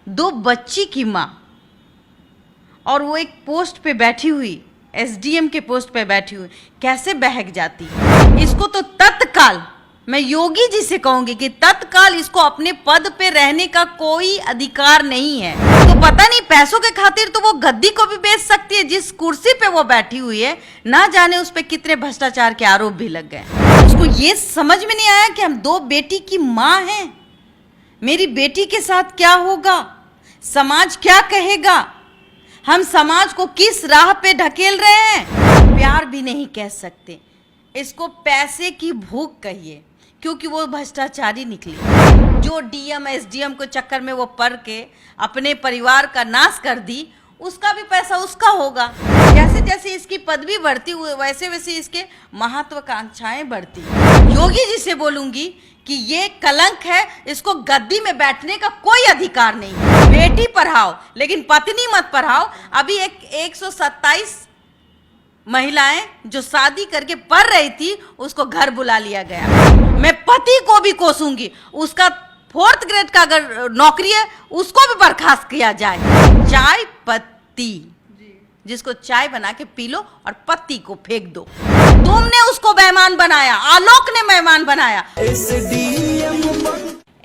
दो बच्ची की माँ, और वो एक पोस्ट पे बैठी हुई, एसडीएम के पोस्ट पे बैठी हुई, कैसे बहक जाती है। इसको तो तत्काल, मैं योगी जी से कहूंगी कि तत्काल इसको अपने पद पे रहने का कोई अधिकार नहीं है। तो पता नहीं पैसों के खातिर तो वो गद्दी को भी बेच सकती है जिस कुर्सी पे वो बैठी हुई है। ना जाने उस पे कितने भ्रष्टाचार के आरोप भी लग गए। उसको ये समझ में नहीं आया कि हम दो बेटी की माँ हैं, मेरी बेटी के साथ क्या होगा, समाज क्या कहेगा, हम समाज को किस राह पे ढकेल रहे हैं। प्यार भी नहीं कह सकते, इसको पैसे की भूख कहिए, क्योंकि वो भ्रष्टाचारी निकली। जो डीएम एसडीएम को चक्कर में वो पड़ के अपने परिवार का नाश कर दी, उसका भी पैसा उसका होगा। जैसे जैसे इसकी पदवी बढ़ती हुई वैसे वैसे इसके महत्वाकांक्षाएं बढ़ती। योगी जी से बोलूंगी कि ये कलंक है, इसको गद्दी में बैठने का कोई अधिकार नहीं है। बेटी पढ़ाओ लेकिन पत्नी मत पढ़ाओ। अभी 127 महिलाएं जो शादी करके पढ़ रही थी उसको घर बुला लिया गया। मैं पति को भी कोसूंगी, उसका 4th ग्रेड का अगर नौकरी है उसको भी बर्खास्त किया जाए। चाय पत्ती, जिसको चाय बना के पी लो और पत्ती को फेंक दो। तुमने उसको मेहमान बनाया, आलोक ने मेहमान बनाया।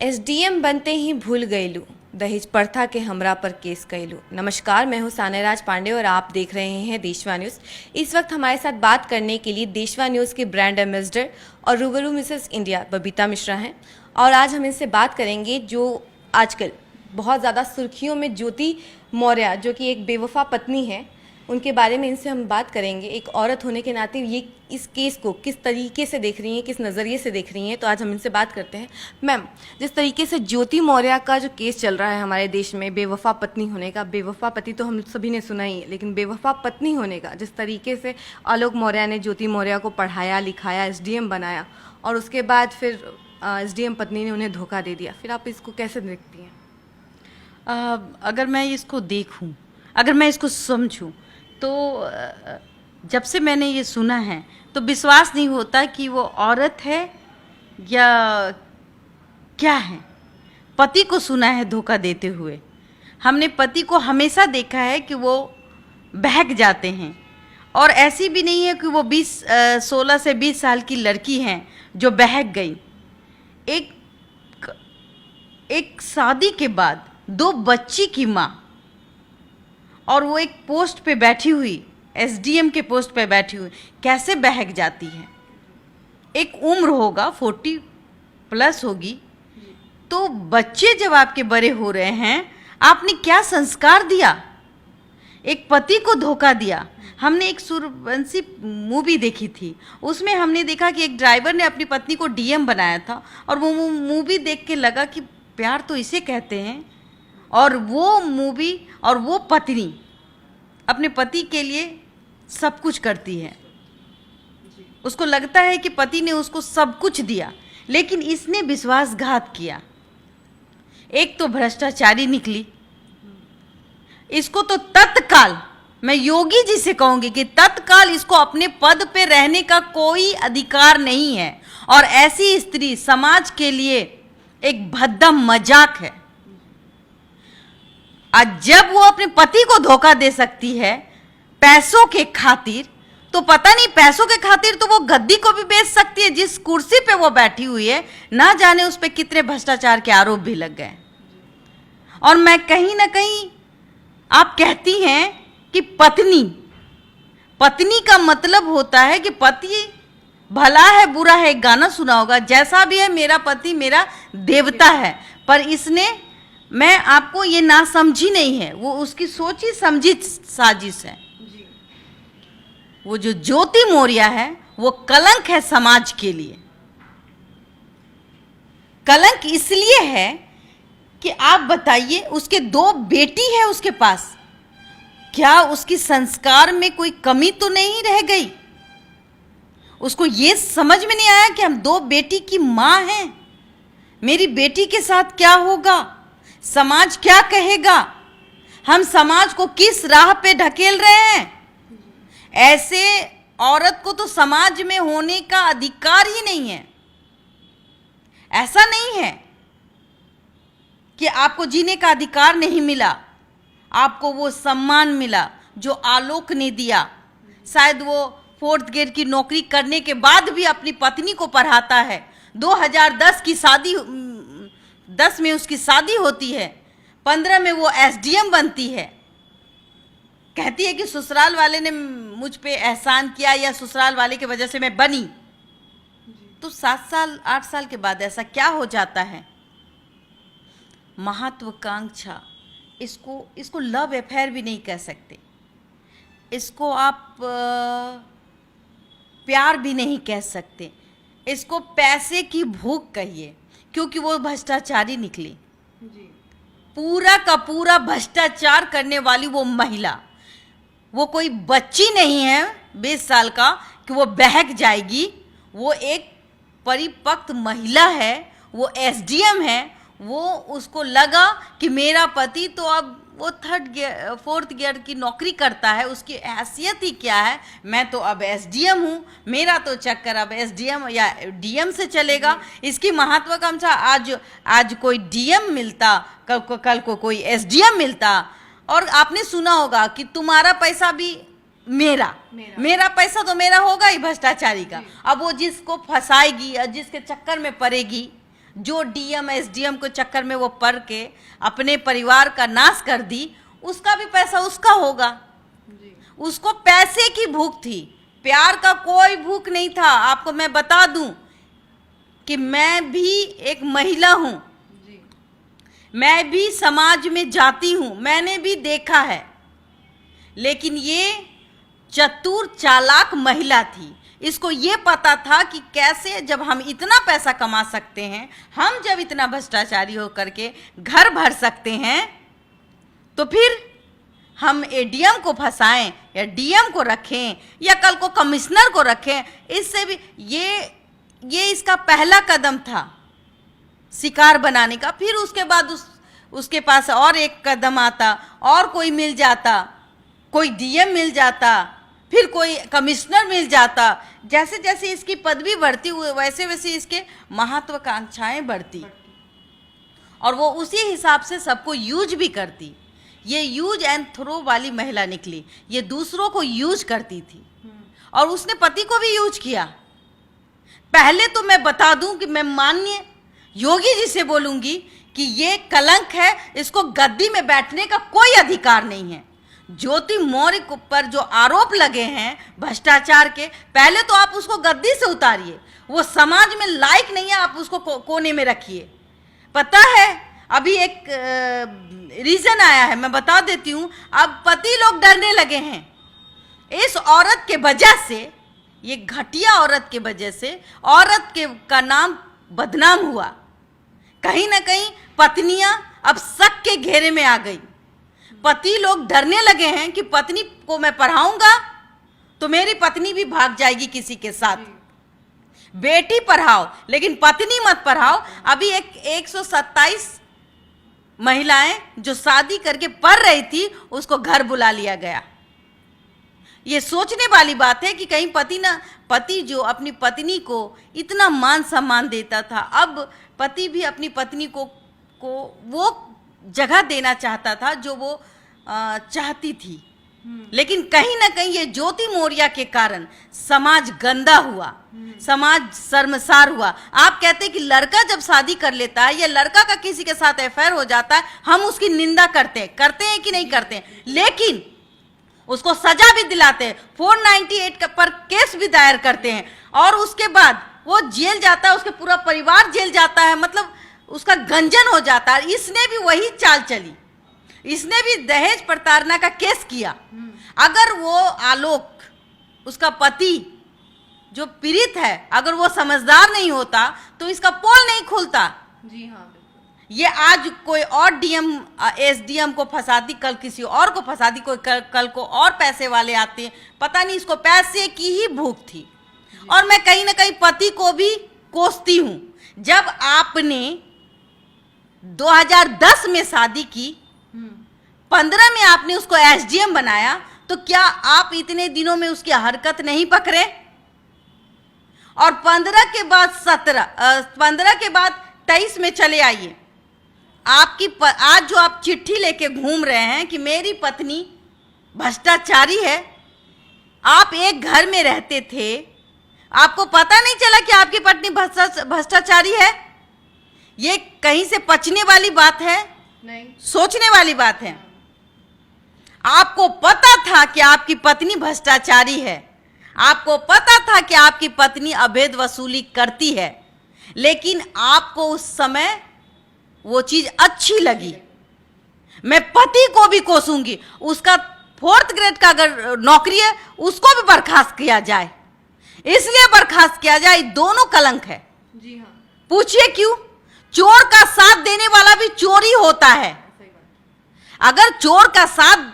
एसडीएम बनते ही भूल गईलू, दहेज प्रथा के हमरा पर केस कैलू। नमस्कार, मैं हूं सान्यराज पांडे और आप देख रहे हैं देशवा न्यूज़। इस वक्त हमारे साथ बात करने के लिए देशवा न्यूज़ के ब्रांड एम्बेसडर और रूबरू मिसेस इंडिया बबीता मिश्रा हैं, और आज हम इनसे बात करेंगे जो आजकल बहुत ज़्यादा सुर्खियों में ज्योति मौर्य, जो कि एक बेवफा पत्नी है, उनके बारे में इनसे हम बात करेंगे। एक औरत होने के नाते ये इस केस को किस तरीके से देख रही हैं, किस नज़रिए से देख रही हैं, तो आज हम इनसे बात करते हैं। मैम, जिस तरीके से ज्योति मौर्य का जो केस चल रहा है हमारे देश में, बेवफा पत्नी होने का, बेवफा पति तो हम सभी ने सुना ही है, लेकिन बेवफा पत्नी होने का, जिस तरीके से आलोक मौर्य ने ज्योति मौर्य को पढ़ाया लिखाया, एसडीएम बनाया, और उसके बाद फिर एसडीएम पत्नी ने उन्हें धोखा दे दिया, फिर आप इसको कैसे देखती हैं? अगर मैं इसको देखूं, अगर मैं इसको समझूं, तो जब से मैंने ये सुना है तो विश्वास नहीं होता कि वो औरत है या क्या है। पति को सुना है धोखा देते हुए। हमने पति को हमेशा देखा है कि वो बहक जाते हैं, और ऐसी भी नहीं है कि वो 16 से 20 साल की लड़की हैं जो बहक गई। एक शादी के बाद 2 बच्ची की माँ, और वो एक पोस्ट पे बैठी हुई, एसडीएम के पोस्ट पे बैठी हुई, कैसे बहक जाती है। एक उम्र होगा 40+ होगी, तो बच्चे जब आपके बड़े हो रहे हैं, आपने क्या संस्कार दिया, एक पति को धोखा दिया। हमने एक सूर्यवंशी मूवी देखी थी, उसमें हमने देखा कि एक ड्राइवर ने अपनी पत्नी को डीएम बनाया था, और वो मूवी देख के लगा कि प्यार तो इसे कहते हैं। और वो मूवी और वो पत्नी अपने पति के लिए सब कुछ करती है। उसको लगता है कि पति ने उसको सब कुछ दिया, लेकिन इसने विश्वासघात किया। एक तो भ्रष्टाचारी निकली, इसको तो तत्काल, मैं योगी जी से कहूंगी कि तत्काल इसको अपने पद पे रहने का कोई अधिकार नहीं है। और ऐसी स्त्री समाज के लिए एक भद्दा मजाक है। आज जब वो अपने पति को धोखा दे सकती है पैसों के खातिर, तो पता नहीं पैसों के खातिर तो वो गद्दी को भी बेच सकती है जिस कुर्सी पे वो बैठी हुई है। ना जाने उस पे कितने भ्रष्टाचार के आरोप भी लग गए। और मैं कहीं ना कहीं, आप कहती हैं कि पत्नी का मतलब होता है कि पति भला है बुरा है, एक गाना सुना होगा, जैसा भी है मेरा पति मेरा देवता है। पर इसने, मैं आपको ये ना समझी नहीं है, वो उसकी सोची समझी साजिश है। वो जो ज्योति मौर्य है वो कलंक है समाज के लिए। कलंक इसलिए है कि आप बताइए, उसके 2 बेटी है उसके पास, क्या उसकी संस्कार में कोई कमी तो नहीं रह गई? उसको ये समझ में नहीं आया कि हम 2 बेटी की माँ हैं, मेरी बेटी के साथ क्या होगा, समाज क्या कहेगा, हम समाज को किस राह पे ढकेल रहे हैं। ऐसे औरत को तो समाज में होने का अधिकार ही नहीं है। ऐसा नहीं है कि आपको जीने का अधिकार नहीं मिला, आपको वो सम्मान मिला जो आलोक ने दिया। शायद वो 4th ग्रेड की नौकरी करने के बाद भी अपनी पत्नी को पढ़ाता है। 2010 की शादी, 10 में उसकी शादी होती है, 15 में वो SDM बनती है। कहती है कि ससुराल वाले ने मुझ पे एहसान किया या ससुराल वाले की वजह से मैं बनी। तो 7 साल 8 साल के बाद ऐसा क्या हो जाता है? महत्वाकांक्षा, इसको लव अफेयर भी नहीं कह सकते, इसको आप प्यार भी नहीं कह सकते, इसको पैसे की भूख कहिए, क्योंकि वो भ्रष्टाचारी निकली। पूरा का पूरा भ्रष्टाचार करने वाली वो महिला, वो कोई बच्ची नहीं है 20 साल का कि वो बहक जाएगी। वो एक परिपक्व महिला है, वो SDM है। वो उसको लगा कि मेरा पति तो अब वो 4th गियर की नौकरी करता है, उसकी हैसियत ही क्या है, मैं तो अब SDM हूँ, मेरा तो चक्कर अब SDM या DM से चलेगा। इसकी महत्वाकांक्षा, आज कोई DM मिलता, कल को कोई SDM मिलता। और आपने सुना होगा कि तुम्हारा पैसा भी मेरा पैसा तो मेरा होगा ही भ्रष्टाचारी का। अब वो जिसको फंसाएगी और जिसके चक्कर में पड़ेगी, जो DM SDM को चक्कर में वो पड़ के अपने परिवार का नाश कर दी, उसका भी पैसा उसका होगा। उसको पैसे की भूख थी, प्यार का कोई भूख नहीं था। आपको मैं बता दूं कि मैं भी एक महिला हूं, मैं भी समाज में जाती हूं, मैंने भी देखा है। लेकिन ये चतुर चालाक महिला थी, इसको ये पता था कि कैसे जब हम इतना पैसा कमा सकते हैं, हम जब इतना भ्रष्टाचारी होकर के घर भर सकते हैं, तो फिर हम ADM को फंसाएं या DM को रखें या कल को कमिश्नर को रखें। इससे भी ये इसका पहला कदम था शिकार बनाने का। फिर उसके बाद उसके पास और एक कदम आता, और कोई मिल जाता, कोई DM मिल जाता, फिर कोई कमिश्नर मिल जाता। जैसे जैसे इसकी पदवी बढ़ती हुई वैसे वैसे इसके महत्वाकांक्षाएं बढ़ती, और वो उसी हिसाब से सबको यूज भी करती। ये यूज एंड थ्रो वाली महिला निकली, ये दूसरों को यूज करती थी और उसने पति को भी यूज किया। पहले तो मैं बता दूं कि मैं माननीय योगी जी से बोलूंगी कि ये कलंक है, इसको गद्दी में बैठने का कोई अधिकार नहीं है। ज्योति मौर्य पर जो आरोप लगे हैं भ्रष्टाचार के, पहले तो आप उसको गद्दी से उतारिए। वो समाज में लायक नहीं है, आप उसको कोने में रखिए। पता है अभी एक रीजन आया है, मैं बता देती हूँ। अब पति लोग डरने लगे हैं इस औरत के वजह से, ये घटिया औरत के वजह से औरत का नाम बदनाम हुआ। कहीं ना कहीं पत्नियां अब शक के घेरे में आ गई। पति लोग डरने लगे हैं कि पत्नी को मैं पढ़ाऊंगा तो मेरी पत्नी भी भाग जाएगी किसी के साथ। बेटी पढ़ाओ लेकिन पत्नी मत पढ़ाओ। अभी 127 महिलाएं जो शादी करके पढ़ रही थी उसको घर बुला लिया गया। ये सोचने वाली बात है कि कहीं पति जो अपनी पत्नी को इतना मान सम्मान देता था, अब पति भी अपनी पत्नी को वो जगह देना चाहता था जो वो चाहती थी। लेकिन कहीं ना कहीं ये ज्योति मौर्य के कारण समाज गंदा हुआ, समाज शर्मसार हुआ। आप कहते हैं कि लड़का जब शादी कर लेता है या लड़का का किसी के साथ अफेयर हो जाता है, हम उसकी निंदा करते हैं कि नहीं करते हैं, लेकिन उसको सजा भी दिलाते हैं, 498 पर केस भी दायर करते हैं, और उसके बाद वो जेल जाता है, उसके पूरा परिवार जेल जाता है, मतलब उसका गंजन हो जाता है। इसने भी वही चाल चली, इसने भी दहेज प्रताड़ना का केस किया। अगर वो आलोक, उसका पति जो पीड़ित है, अगर वो समझदार नहीं होता तो इसका पोल नहीं खुलता। जी हाँ, ये आज कोई और DM SDM को फंसाती, कल किसी और को फंसाती, कोई कल को और पैसे वाले आते हैं। पता नहीं, इसको पैसे की ही भूख थी। और मैं कहीं ना कहीं पति को भी कोसती हूं। जब आपने 2010 में शादी की, 15 में आपने उसको SDM बनाया, तो क्या आप इतने दिनों में उसकी हरकत नहीं पकड़े? और 15 के बाद 23 में चले आइए, आज जो आप चिट्ठी लेके घूम रहे हैं कि मेरी पत्नी भ्रष्टाचारी है, आप एक घर में रहते थे, आपको पता नहीं चला कि आपकी पत्नी भ्रष्टाचारी है? ये कहीं से पचने वाली बात है? नहीं। सोचने वाली बात है। आपको पता था कि आपकी पत्नी भ्रष्टाचारी है, आपको पता था कि आपकी पत्नी अवैध वसूली करती है, लेकिन आपको उस समय वो चीज अच्छी लगी। मैं पति को भी कोसूंगी, उसका 4th ग्रेड का अगर नौकरी है उसको भी बर्खास्त किया जाए, इसलिए बर्खास्त किया जाए। दोनों कलंक है। जी हाँ। पूछिए क्यों? चोर का साथ देने वाला भी चोरी होता है। अगर चोर का साथ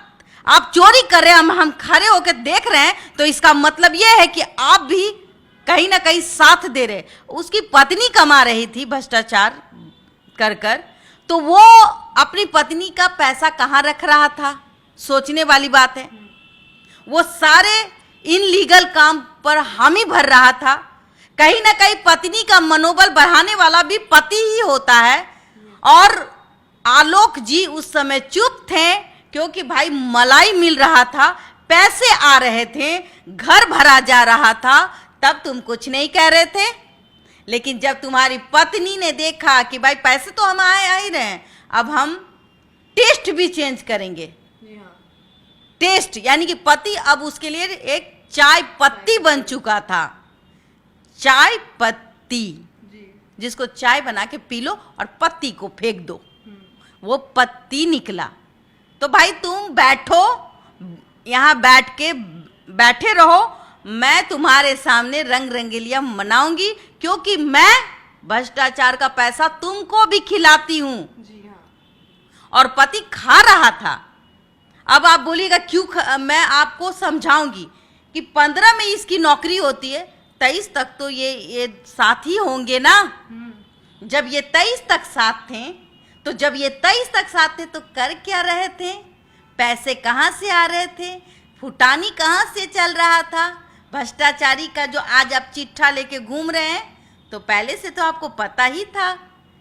आप चोरी कर रहे हैं, हम खड़े होकर देख रहे हैं, तो इसका मतलब यह है कि आप भी कहीं ना कहीं साथ दे रहे। उसकी पत्नी कमा रही थी भ्रष्टाचार कर कर, तो वो अपनी पत्नी का पैसा कहाँ रख रहा था? सोचने वाली बात है। वो सारे इनलीगल काम पर हामी भर रहा था। कहीं ना कहीं पत्नी का मनोबल बढ़ाने वाला भी पति ही होता है। और आलोक जी उस समय चुप थे, क्योंकि भाई मलाई मिल रहा था, पैसे आ रहे थे, घर भरा जा रहा था, तब तुम कुछ नहीं कह रहे थे। लेकिन जब तुम्हारी पत्नी ने देखा कि भाई पैसे तो हम आए आ ही रहे हैं, अब हम टेस्ट भी चेंज करेंगे। टेस्ट यानी कि पति अब उसके लिए एक चाय पत्ती बन चुका था। चाय पत्ती, जिसको चाय बना के पी लो और पत्ती को फेंक दो, वो पत्ती निकला। तो भाई तुम बैठो, यहाँ बैठे रहो, मैं तुम्हारे सामने रंग रंगेलियां मनाऊंगी, क्योंकि मैं भ्रष्टाचार का पैसा तुमको भी खिलाती हूं। और पति खा रहा था। अब आप बोलिएगा क्यों? मैं आपको समझाऊंगी कि 15 में इसकी नौकरी होती है, 23 तक तो ये साथ ही होंगे ना। जब ये 23 तक साथ थे, तो जब ये 23 तक साथ थे तो कर क्या रहे थे? पैसे कहाँ से आ रहे थे? फुटानी कहाँ से चल रहा था? भ्रष्टाचारी का जो आज आप चिट्ठा लेके घूम रहे हैं, तो पहले से तो आपको पता ही था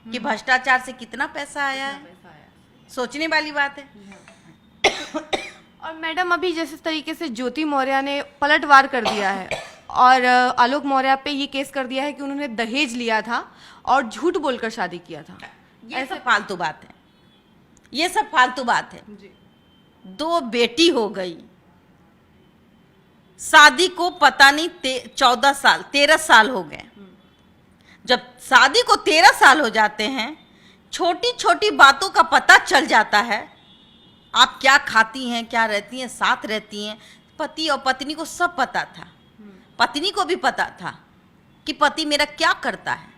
कि भ्रष्टाचार से कितना पैसा आया है। सोचने वाली बात है। और मैडम अभी जिस तरीके से ज्योति मौर्य ने पलटवार कर दिया है और आलोक मौर्य पे ये केस कर दिया है कि उन्होंने दहेज लिया था और झूठ बोलकर शादी किया था, ये सब फालतू बात है। ये सब फालतू बात है। 2 बेटी हो गई, शादी को पता नहीं 13 साल हो गए। जब शादी को 13 साल हो जाते हैं, छोटी छोटी बातों का पता चल जाता है। आप क्या खाती हैं, क्या रहती हैं, साथ रहती हैं। पति और पत्नी को सब पता था। पत्नी को भी पता था कि पति मेरा क्या करता है।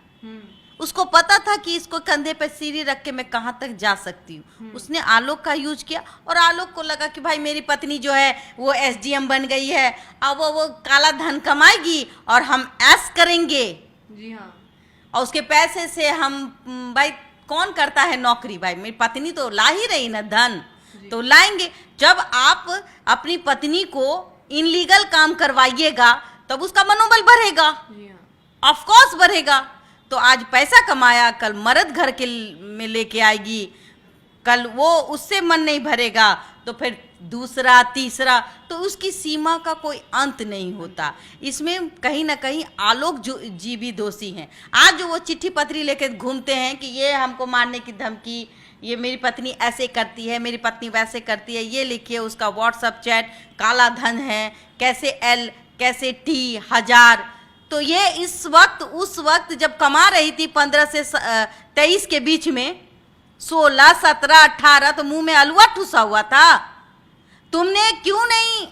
उसको पता था कि इसको कंधे पे सीढ़ी रख के मैं कहाँ तक जा सकती हूँ। उसने आलोक का यूज किया, और आलोक को लगा कि भाई मेरी पत्नी जो है वो SDM बन गई है, अब वो काला धन कमाएगी और हम ऐश करेंगे। जी हाँ। और उसके पैसे से हम, भाई कौन करता है नौकरी? भाई मेरी पत्नी तो ला ही रही ना धन, तो लाएंगे। जब आप अपनी पत्नी को इनलीगल काम करवाइएगा, तब उसका मनोबल बढ़ेगा, ऑफ कोर्स बढ़ेगा। तो आज पैसा कमाया, कल मर्द घर के में लेके आएगी, कल वो उससे मन नहीं भरेगा तो फिर दूसरा तीसरा, तो उसकी सीमा का कोई अंत नहीं होता। इसमें कहीं ना कहीं आलोक जी भी दोषी हैं। आज जो वो चिट्ठी पत्री लेके घूमते हैं कि ये हमको मारने की धमकी, ये मेरी पत्नी ऐसे करती है, मेरी पत्नी वैसे करती है, ये लिखिए उसका व्हाट्सएप चैट, काला धन है, कैसे L कैसे T 1000। तो ये इस वक्त, उस वक्त जब कमा रही थी 15 से 23 के बीच में, 16, 17, 18, तो मुंह में अलुआ ठूसा हुआ था। तुमने क्यों नहीं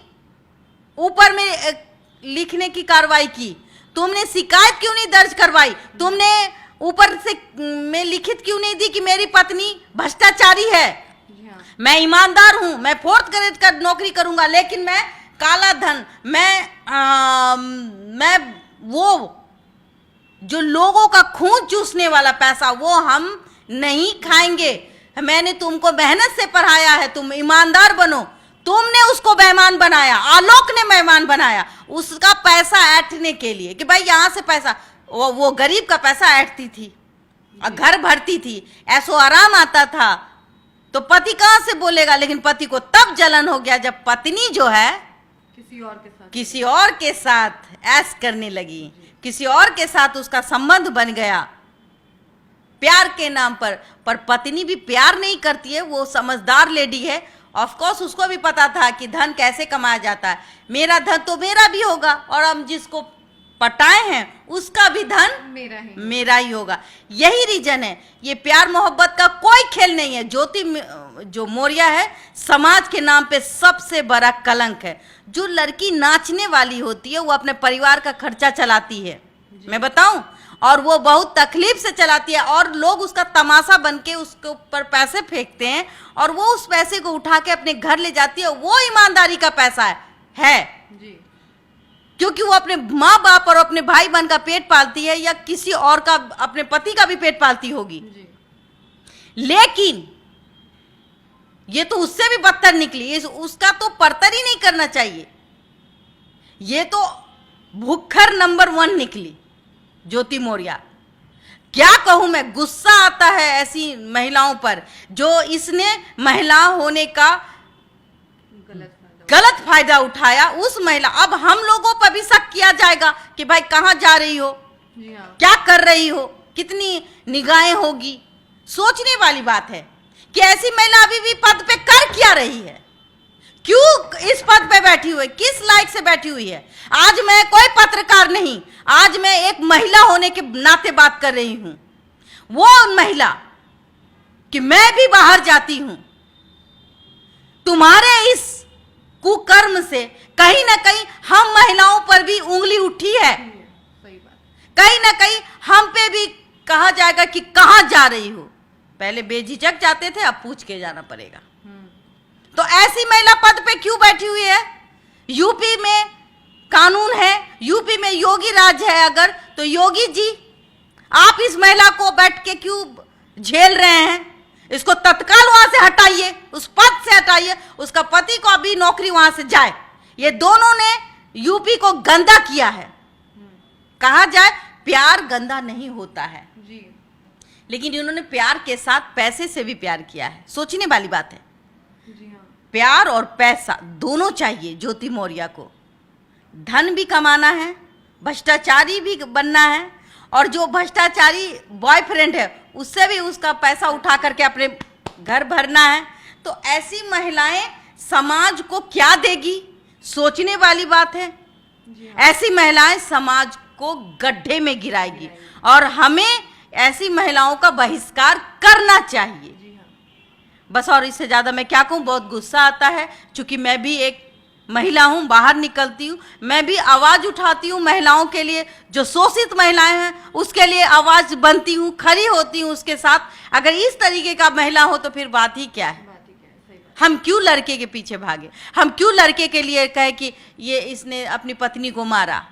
ऊपर में लिखने की कार्रवाई की? तुमने शिकायत क्यों नहीं दर्ज करवाई? तुमने ऊपर से में लिखित क्यों नहीं दी कि मेरी पत्नी भ्रष्टाचारी है, मैं ईमानदार हूं, मैं 4th ग्रेड का नौकरी करूंगा, लेकिन मैं काला धन, मैं वो जो लोगों का खून चूसने वाला पैसा, वो हम नहीं खाएंगे। मैंने तुमको मेहनत से पढ़ाया है, तुम ईमानदार बनो। तुमने उसको बेईमान बनाया, आलोक ने बेईमान बनाया उसका पैसा ऐंठने के लिए कि भाई यहां से पैसा, वो गरीब का पैसा ऐंठती थी। और घर भरती थी, ऐसो आराम आता था, तो पति कहाँ से बोलेगा। लेकिन पति को तब जलन हो गया जब पत्नी जो है किसी और के साथ ऐश करने लगी, किसी और के साथ उसका संबंध बन गया प्यार के नाम पर पत्नी भी प्यार नहीं करती है, वो समझदार लेडी है। ऑफ कोर्स उसको भी पता था कि धन कैसे कमाया जाता है, मेरा धन तो मेरा भी होगा और हम जिसको पटाए हैं उसका भी धन मेरा ही होगा। यही रीजन है, ये प्यार मोहब्बत का कोई खेल नहीं है। ज्योति जो मौर्य है समाज के नाम पे सबसे बड़ा कलंक है। जो लड़की नाचने वाली होती है वो अपने परिवार का खर्चा चलाती है, मैं बताऊं, और वो बहुत तकलीफ से चलाती है, और लोग उसका तमाशा बन के उसके ऊपर पैसे फेंकते हैं और वो उस पैसे को उठा के अपने घर ले जाती है। वो ईमानदारी का पैसा है जी। क्योंकि वो अपने माँ बाप और अपने भाई बहन का पेट पालती है, या किसी और का, अपने पति का भी पेट पालती होगी जी। लेकिन ये तो उससे भी बदतर निकली, उसका तो परतर ही नहीं करना चाहिए। ये तो भुक्खर नंबर 1 निकली ज्योति मौर्य। क्या कहूं मैं, गुस्सा आता है ऐसी महिलाओं पर जो इसने महिला होने का गलत फायदा उठाया। उस महिला, अब हम लोगों पर भी शक किया जाएगा कि भाई कहां जा रही हो, क्या कर रही हो, कितनी निगाहें होगी। सोचने वाली बात है कि ऐसी महिला अभी भी पद पे कर क्या रही है, क्यों इस पद पे बैठी हुई, किस लायक से बैठी हुई है। आज मैं कोई पत्रकार नहीं, आज मैं एक महिला होने के नाते बात कर रही हूं। वो महिला कि मैं भी बाहर जाती हूं, तुम्हारे इस कुकर्म से कहीं ना कहीं हम महिलाओं पर भी उंगली उठी है। कहीं ना कहीं हम पे भी कहा जाएगा कि कहां जा रही हो। पहले बेझिझक जाते थे, अब पूछ के जाना पड़ेगा। तो ऐसी महिला पद पे क्यों बैठी हुई है। यूपी में कानून है, यूपी में योगी राज है, अगर तो योगी जी आप इस महिला को बैठ के क्यों झेल रहे हैं। इसको तत्काल वहां से हटाइए, उस पद से हटाइए, उसका पति को अभी नौकरी वहां से जाए। ये दोनों ने यूपी को गंदा किया है। कहा जाए प्यार गंदा नहीं होता है जी। लेकिन इन्होंने प्यार के साथ पैसे से भी प्यार किया है। सोचने वाली बात है जी। हाँ। प्यार और पैसा दोनों चाहिए ज्योति मौर्य को। धन भी कमाना है, भ्रष्टाचारी भी बनना है, और जो भ्रष्टाचारी बॉयफ्रेंड है उससे भी उसका पैसा उठा करके अपने घर भरना है। तो ऐसी महिलाएं समाज को क्या देगी, सोचने वाली बात है। ऐसी महिलाएं समाज को गड्ढे में गिराएगी, और हमें ऐसी महिलाओं का बहिष्कार करना चाहिए बस। और इससे ज़्यादा मैं क्या कहूँ, बहुत गुस्सा आता है। चूँकि मैं भी एक महिला हूँ, बाहर निकलती हूँ, मैं भी आवाज़ उठाती हूँ महिलाओं के लिए। जो शोषित महिलाएं हैं उसके लिए आवाज़ बनती हूँ, खड़ी होती हूँ उसके साथ। अगर इस तरीके का महिला हो तो फिर बात ही क्या है। हम क्यों लड़के के पीछे भागे, हम क्यों लड़के के लिए कहे कि ये इसने अपनी पत्नी को मारा,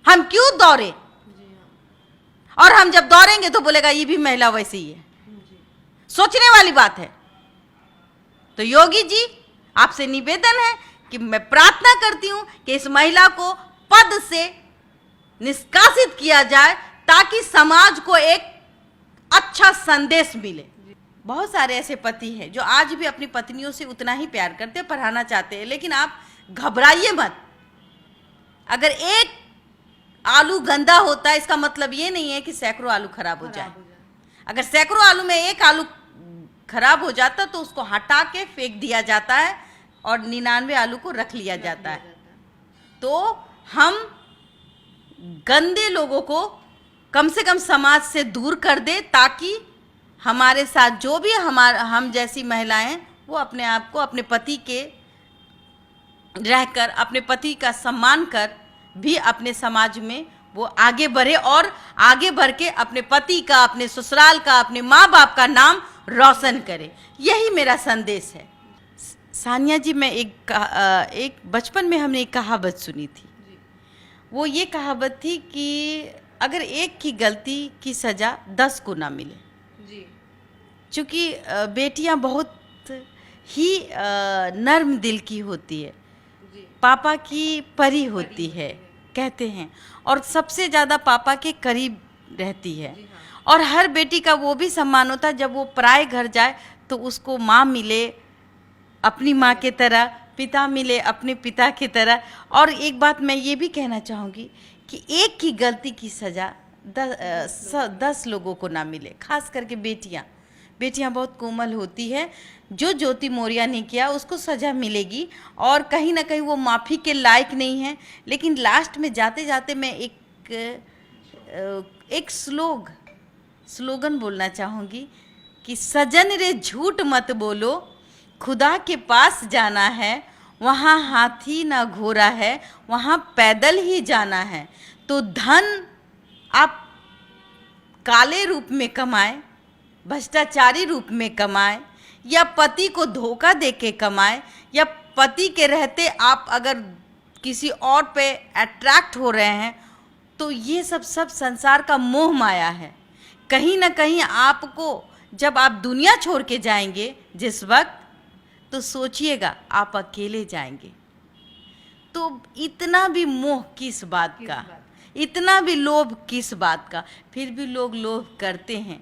हम क्यों दौड़े। और हम जब दौड़ेंगे तो बोलेगा ये भी महिला वैसी ही है। सोचने वाली बात है। तो योगी जी आपसे निवेदन है कि मैं प्रार्थना करती हूं कि इस महिला को पद से निष्कासित किया जाए, ताकि समाज को एक अच्छा संदेश मिले। बहुत सारे ऐसे पति हैं जो आज भी अपनी पत्नियों से उतना ही प्यार करते हैं, पढ़ाना चाहते हैं। लेकिन आप घबराइए मत। अगर एक आलू गंदा होता है इसका मतलब ये नहीं है कि सैकड़ों आलू खराब हो जाए। अगर सैकड़ों आलू में एक आलू खराब हो जाता तो उसको हटा के फेंक दिया जाता है और 99 आलू को रख लिया जाता है। तो हम गंदे लोगों को कम से कम समाज से दूर कर दे, ताकि हमारे साथ जो भी हम जैसी महिलाएं वो अपने आप को अपने पति के रहकर, अपने पति का सम्मान कर भी अपने समाज में वो आगे बढ़े, और आगे बढ़ के अपने पति का, अपने ससुराल का, अपने माँ बाप का नाम रोशन करे। यही मेरा संदेश है। सानिया जी, मैं एक बचपन में हमने एक कहावत सुनी थी। वो ये कहावत थी कि अगर एक की गलती की सज़ा 10 को ना मिले जी। चूँकि बेटियां बहुत ही नर्म दिल की होती है, पापा की परी होती है कहते हैं, और सबसे ज़्यादा पापा के करीब रहती है। और हर बेटी का वो भी सम्मान होता है जब वो पराए घर जाए तो उसको माँ मिले अपनी माँ की तरह, पिता मिले अपने पिता की तरह। और एक बात मैं ये भी कहना चाहूँगी कि एक की गलती की सज़ा 10 लोगों को ना मिले, खास करके बेटियां बहुत कोमल होती है। जो ज्योति मौर्य ने किया उसको सज़ा मिलेगी और कहीं ना कहीं वो माफ़ी के लायक नहीं है। लेकिन लास्ट में जाते जाते मैं एक स्लोगन बोलना चाहूँगी कि सजन रे झूठ मत बोलो, खुदा के पास जाना है, वहाँ हाथी ना घोड़ा है, वहाँ पैदल ही जाना है। तो धन आप काले रूप में कमाएं, भ्रष्टाचारी रूप में कमाएं, या पति को धोखा देके कमाएं, या पति के रहते आप अगर किसी और पे अट्रैक्ट हो रहे हैं, तो ये सब संसार का मोह माया है। कहीं ना कहीं आपको जब आप दुनिया छोड़ के जाएंगे जिस वक्त, तो सोचिएगा आप अकेले जाएंगे। तो इतना भी मोह किस बात का, इतना भी लोभ किस बात का? फिर भी लोग लोभ करते हैं।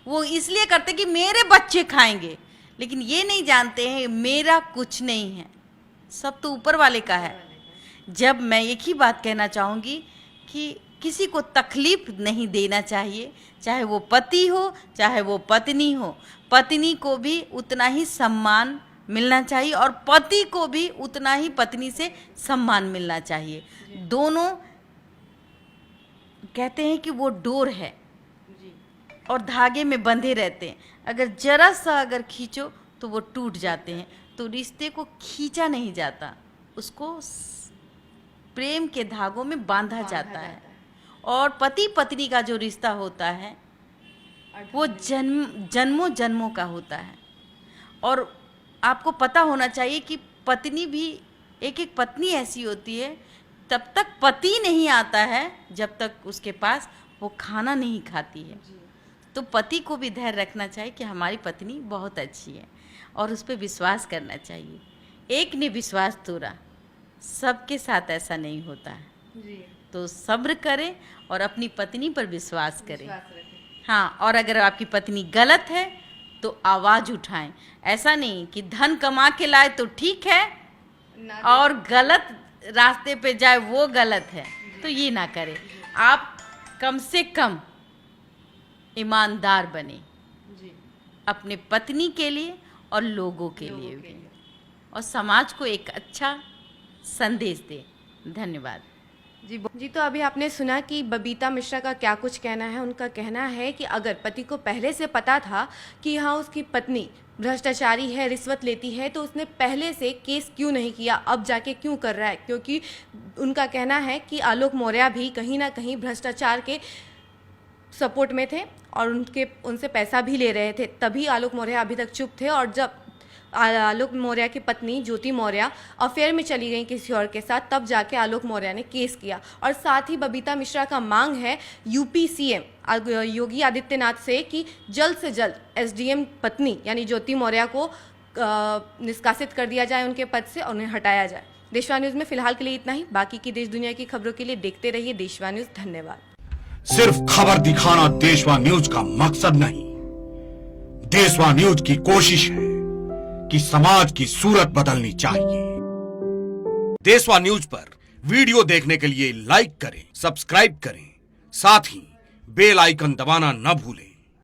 वो इसलिए करते कि मेरे बच्चे खाएंगे, लेकिन ये नहीं जानते हैं मेरा कुछ नहीं है, सब तो ऊपर वाले का है। जब मैं एक ही बात कहना चाहूँगी कि किसी को तकलीफ नहीं देना चाहिए, चाहे वो पति हो चाहे वो पत्नी हो। पत्नी को भी उतना ही सम्मान मिलना चाहिए और पति को भी उतना ही पत्नी से सम्मान मिलना चाहिए। दोनों कहते हैं कि वो डोर है और धागे में बंधे रहते हैं, अगर जरा सा अगर खींचो तो वो टूट जाते हैं। तो रिश्ते को खींचा नहीं जाता, उसको प्रेम के धागों में बांधा जाता है। और पति पत्नी का जो रिश्ता होता है वो जन्मों जन्मों का होता है। और आपको पता होना चाहिए कि पत्नी भी, एक पत्नी ऐसी होती है तब तक पति नहीं आता है जब तक उसके पास वो खाना नहीं खाती है। तो पति को भी धैर्य रखना चाहिए कि हमारी पत्नी बहुत अच्छी है और उस पर विश्वास करना चाहिए। एक ने विश्वास तोड़ा, सबके साथ ऐसा नहीं होता है जी। तो सब्र करें और अपनी पत्नी पर विश्वास करें। हाँ, और अगर आपकी पत्नी गलत है तो आवाज़ उठाएं। ऐसा नहीं कि धन कमा के लाए तो ठीक है और गलत रास्ते पे जाए वो गलत है, तो ये ना करें। आप कम से कम ईमानदार बने अपने पत्नी के लिए और लोगों के लिए भी, और समाज को एक अच्छा संदेश दे। धन्यवाद जी। तो अभी आपने सुना कि बबीता मिश्रा का क्या कुछ कहना है। उनका कहना है कि अगर पति को पहले से पता था कि हाँ उसकी पत्नी भ्रष्टाचारी है, रिश्वत लेती है, तो उसने पहले से केस क्यों नहीं किया, अब जाके क्यों कर रहा है? क्योंकि उनका कहना है कि आलोक मौर्य भी कहीं ना कहीं भ्रष्टाचार के सपोर्ट में थे और उनसे पैसा भी ले रहे थे, तभी आलोक मौर्य अभी तक चुप थे। और जब आलोक मौर्य की पत्नी ज्योति मौर्य अफेयर में चली गई किसी और के साथ, तब जाके आलोक मौर्य ने केस किया। और साथ ही बबीता मिश्रा का मांग है यूपी सीएम योगी आदित्यनाथ से कि जल्द से जल्द एसडीएम पत्नी यानी ज्योति मौर्य को निष्कासित कर दिया जाए उनके पद से और उन्हें हटाया जाए। देशवा न्यूज़ में फिलहाल के लिए इतना ही। बाकी की देश दुनिया की खबरों के लिए देखते रहिए देशवा न्यूज़। धन्यवाद। सिर्फ खबर दिखाना देशवा न्यूज का मकसद नहीं, देशवा न्यूज की कोशिश है कि समाज की सूरत बदलनी चाहिए। देशवा न्यूज पर वीडियो देखने के लिए लाइक करें, सब्सक्राइब करें, साथ ही बेल आइकन दबाना न भूलें।